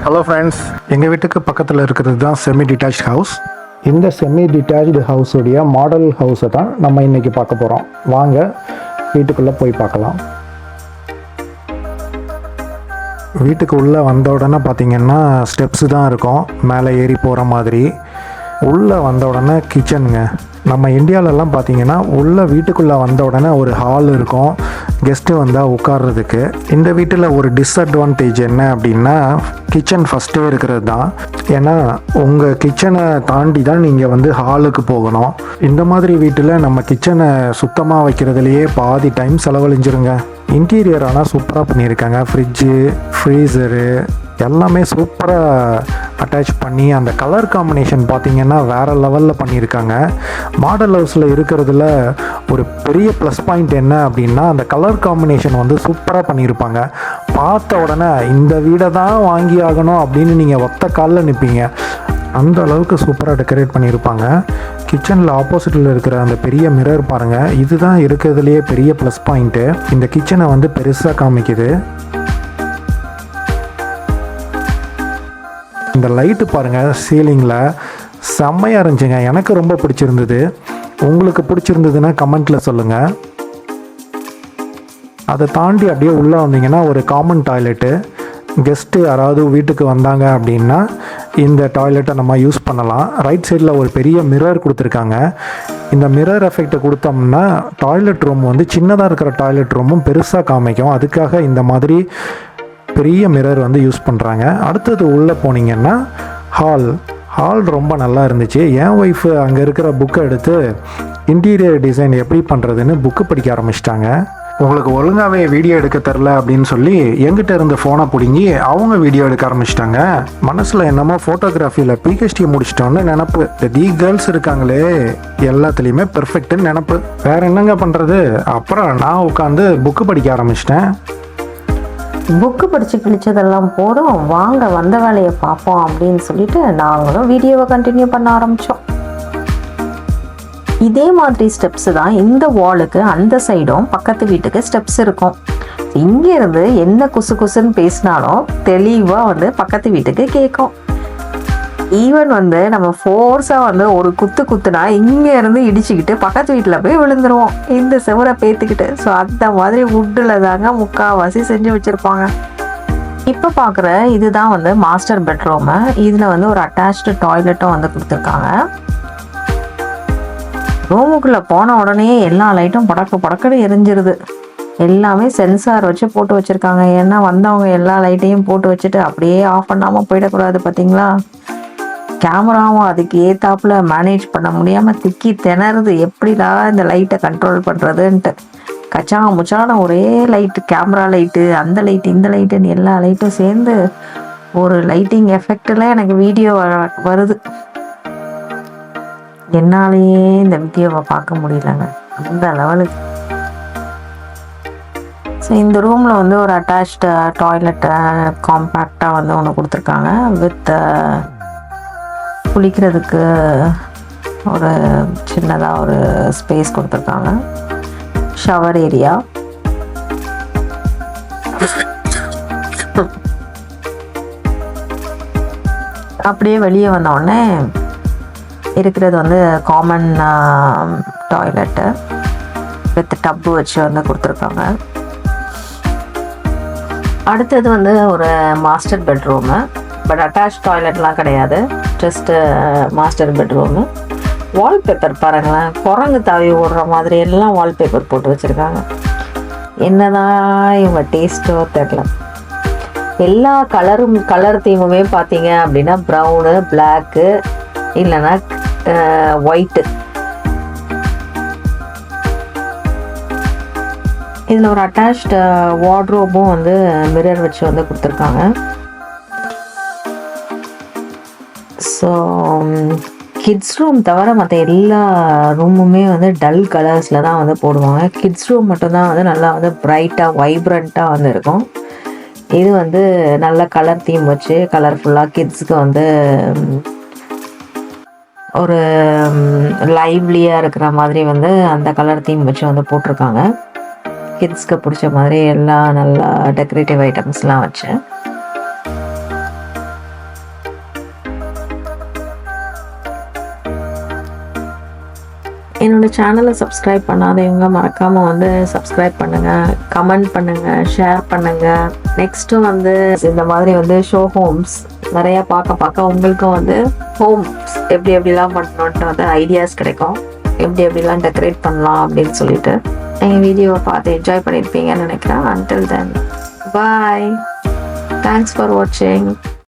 Hello friends, எங்கள் வீட்டுக்கு பக்கத்தில் இருக்கிறது தான் செமி டிட்டாச் ஹவுஸ். இந்த செமி டிட்டாச்டு ஹவுஸுடைய மாடல் ஹவுஸை தான் நம்ம இன்றைக்கி பார்க்க போகிறோம். வாங்க வீட்டுக்குள்ளே போய் பார்க்கலாம். வீட்டுக்கு உள்ளே வந்த உடனே பார்த்திங்கன்னா ஸ்டெப்ஸு தான் இருக்கும், மேலே ஏறி போகிற மாதிரி. உள்ளே வந்த உடனே கிச்சனுங்க. நம்ம இந்தியாவிலலாம் பார்த்திங்கன்னா உள்ளே வீட்டுக்குள்ளே வந்த உடனே ஒரு ஹால் இருக்கும், கெஸ்ட்டு வந்தால் உட்கார்றதுக்கு. இந்த வீட்டில் ஒரு டிஸ்அட்வான்டேஜ் என்ன அப்படின்னா, கிச்சன் ஃபஸ்ட்டே இருக்கிறது தான். ஏன்னா உங்கள் கிச்சனை தாண்டி தான் நீங்கள் ஹாலுக்கு போகணும். இந்த மாதிரி வீட்டில் நம்ம கிச்சனை சுத்தமாக வைக்கிறதுலையே பாதி டைம் செலவழிஞ்சிருங்க. இன்டீரியர் ஆனால் சூப்பராக பண்ணியிருக்காங்க. ஃப்ரிட்ஜு, ஃப்ரீசரு எல்லாமே சூப்பராக அட்டாச் பண்ணி, அந்த கலர் காம்பினேஷன் பார்த்திங்கன்னா வேறு லெவலில் பண்ணியிருக்காங்க. மாடல் ஹவுஸில் இருக்கிறதுல ஒரு பெரிய ப்ளஸ் பாயிண்ட் என்ன அப்படின்னா, அந்த கலர் காம்பினேஷன் சூப்பராக பண்ணியிருப்பாங்க. பார்த்த உடனே இந்த வீடை தான் வாங்கி ஆகணும் அப்படின்னு நீங்கள் ஒத்த காலில் நிற்பீங்க. அந்த அளவுக்கு சூப்பராக டெக்கரேட் பண்ணியிருப்பாங்க. கிச்சனில் ஆப்போசிட்டில் இருக்கிற அந்த பெரிய மிரர் பாருங்கள், இதுதான் இருக்கிறதுலையே பெரிய ப்ளஸ் பாயிண்ட்டு. இந்த கிச்சனை பெருசாக காமிக்குது. இந்த லைட்டு பாருங்கள், சீலிங்கில் செம்மையாக இருந்துச்சுங்க. எனக்கு ரொம்ப பிடிச்சிருந்தது. உங்களுக்கு பிடிச்சிருந்ததுன்னா கமெண்ட்டில் சொல்லுங்கள். அதை தாண்டி அப்படியே உள்ளே வந்தீங்கன்னா ஒரு காமன் டாய்லெட்டு. கெஸ்ட்டு யாராவது வீட்டுக்கு வந்தாங்க அப்படின்னா இந்த டாய்லெட்டை நம்ம யூஸ் பண்ணலாம். ரைட் சைடில் ஒரு பெரிய மிரர் கொடுத்துருக்காங்க. இந்த மிரர் எஃபெக்ட்டை கொடுத்தோம்னா டாய்லெட் ரூம் சின்னதாக இருக்கிற டாய்லெட் ரூமும் பெருசாக காமிக்கும். அதுக்காக இந்த மாதிரி பெரிய மிரர் யூஸ் பண்ணுறாங்க. அடுத்தது உள்ளே போனீங்கன்னா ஹால் ரொம்ப நல்லா இருந்துச்சு. என் ஒய்ஃபு அங்கே இருக்கிற புக்கை எடுத்து இன்டீரியர் டிசைன் எப்படி பண்ணுறதுன்னு புக்கு படிக்க ஆரம்பிச்சிட்டாங்க. உங்களுக்கு ஒழுங்காகவே வீடியோ எடுக்க தெரில அப்படின்னு சொல்லி எங்கிட்ட இருந்து ஃபோனை பிடுங்கி அவங்க வீடியோ எடுக்க ஆரம்பிச்சிட்டாங்க. மனசில் என்னமோ ஃபோட்டோகிராஃபியில் பிஹெச்டி முடிச்சிட்டோன்னு நினப்பு. தி கேர்ள்ஸ் இருக்காங்களே எல்லாத்துலேயுமே பெர்ஃபெக்ட்டுன்னு நினப்பு. வேறு என்னங்க பண்ணுறது? அப்புறம் நான் உட்காந்து புக்கு படிக்க ஆரம்பிச்சிட்டேன். புக்கு படித்து கிழிச்சதெல்லாம் போதும், வாங்க வந்த வேலையை பார்ப்போம் அப்படின்னு சொல்லிட்டு நாங்களும் வீடியோவை கண்டினியூ பண்ண ஆரம்பித்தோம். இதே மாதிரி ஸ்டெப்ஸு தான் இந்த வாலுக்கு அந்த சைடும் பக்கத்து வீட்டுக்கு ஸ்டெப்ஸ் இருக்கும். இங்கேருந்து என்ன குசு குசுன்னு பேசினாலும் தெளிவாக பக்கத்து வீட்டுக்கு கேட்கும். ஈவன் நம்ம ஃபோர்ஸாக ஒரு குத்துனா இங்கேருந்து இடிச்சுக்கிட்டு பக்கத்து வீட்டில் போய் விழுந்துருவோம், இந்த செவரை பேத்துக்கிட்டு. ஸோ அந்த மாதிரி வுட்டில் தாங்க முக்கால்வாசி செஞ்சு வச்சுருப்பாங்க. இப்போ பார்க்குற இதுதான் மாஸ்டர் பெட்ரூமு. இதில் ஒரு அட்டாச்டு டாய்லெட்டும் கொடுத்துருக்காங்க. ரூமுக்குள்ளே போன உடனே எல்லா லைட்டும் படக்குன்னு எரிஞ்சிருது. எல்லாமே சென்சார் வச்சு போட்டு வச்சுருக்காங்க. ஏன்னா வந்தவங்க எல்லா லைட்டையும் போட்டு வச்சுட்டு அப்படியே ஆஃப் பண்ணாமல் போயிடக்கூடாது. பார்த்தீங்களா, கேமராவும் அதுக்கு ஏத்தாப்புல மேனேஜ் பண்ண முடியாமல் திக்கி திணறுது. எப்படிலாம் இந்த லைட்டை கண்ட்ரோல் பண்ணுறதுன்ட்டு கச்சா முச்சான ஒரே லைட்டு, கேமரா லைட்டு, அந்த லைட்டு, இந்த லைட்டுன்னு எல்லா லைட்டும் சேர்ந்து ஒரு லைட்டிங் எஃபெக்டில் எனக்கு வீடியோ வருது. என்னாலேயே இந்த வீடியோவை பார்க்க முடியலங்க, அந்த லெவலுக்கு. ஸோ இந்த ரூமில் ஒரு அட்டாச்டு டாய்லெட்டை காம்பேக்டாக ஒன்று கொடுத்துருக்காங்க. வித் குளிக்கிறதுக்கு ஒரு சின்னதாக ஒரு ஸ்பேஸ் கொடுத்துருக்காங்க. Shower area. அப்படியே வெளியே வந்தோடனே இருக்கிறது காமன் டாய்லெட்டு வித் டப்பு வச்சு கொடுத்துருக்காங்க. அடுத்தது ஒரு மாஸ்டர் பெட்ரூமு. பட் அட்டாச் டாய்லெட்லாம் கிடையாது, ஜஸ்ட்டு மாஸ்டர் பெட்ரூமு. வால்பேப்பர் பாருங்களேன், குரங்கு தாவி ஓடுற மாதிரி எல்லாம் வால்பேப்பர் போட்டு வச்சுருக்காங்க. என்னதான் இவங்க டேஸ்ட்டோ தெரில. எல்லா கலர் தீமுமே பார்த்தீங்க அப்படின்னா ப்ரௌனு, பிளாக்கு, இல்லைன்னா ஒயிட்டு. இதில் ஒரு அட்டாச்டு வார்ட்ரோபும் மிரர் வச்சு கொடுத்துருக்காங்க. ஸோ கிட்ஸ் ரூம் தவிர மற்ற எல்லா ரூமுமே டல் கலர்ஸில் தான் போடுவாங்க. கிட்ஸ் ரூம் மட்டும்தான் நல்லா ப்ரைட்டாக வைப்ரண்ட்டாக இருக்கும். இது நல்ல கலர் தீம் வச்சு கலர்ஃபுல்லாக கிட்ஸுக்கு ஒரு லைவ்லியாக இருக்கிற மாதிரி அந்த கலர் தீம் வச்சு போட்டிருக்காங்க. கிட்ஸ்க்கு பிடிச்ச மாதிரி எல்லாம் நல்லா டெக்கரேட்டிவ் ஐட்டம்ஸ்லாம் வச்சு என்னோட சேனலை சப்ஸ்கிரைப் பண்ணாதவங்க மறக்காமல் வந்து சப்ஸ்கிரைப் பண்ணுங்கள், கமெண்ட் பண்ணுங்கள், ஷேர் பண்ணுங்கள். நெக்ஸ்ட்டு வந்து இந்த மாதிரி வந்து ஷோ ஹோம்ஸ் நிறையா பார்க்க உங்களுக்கும் வந்து ஹோம்ஸ் எப்படிலாம் பண்ணணுன்ட்டு வந்து ஐடியாஸ் கிடைக்கும். எப்படிலாம் டெக்கரேட் பண்ணலாம் அப்படின்னு சொல்லிட்டு எங்கள் வீடியோவை பார்த்து என்ஜாய் பண்ணியிருப்பீங்கன்னு நினைக்கிறேன். Until then, bye. Thanks for watching.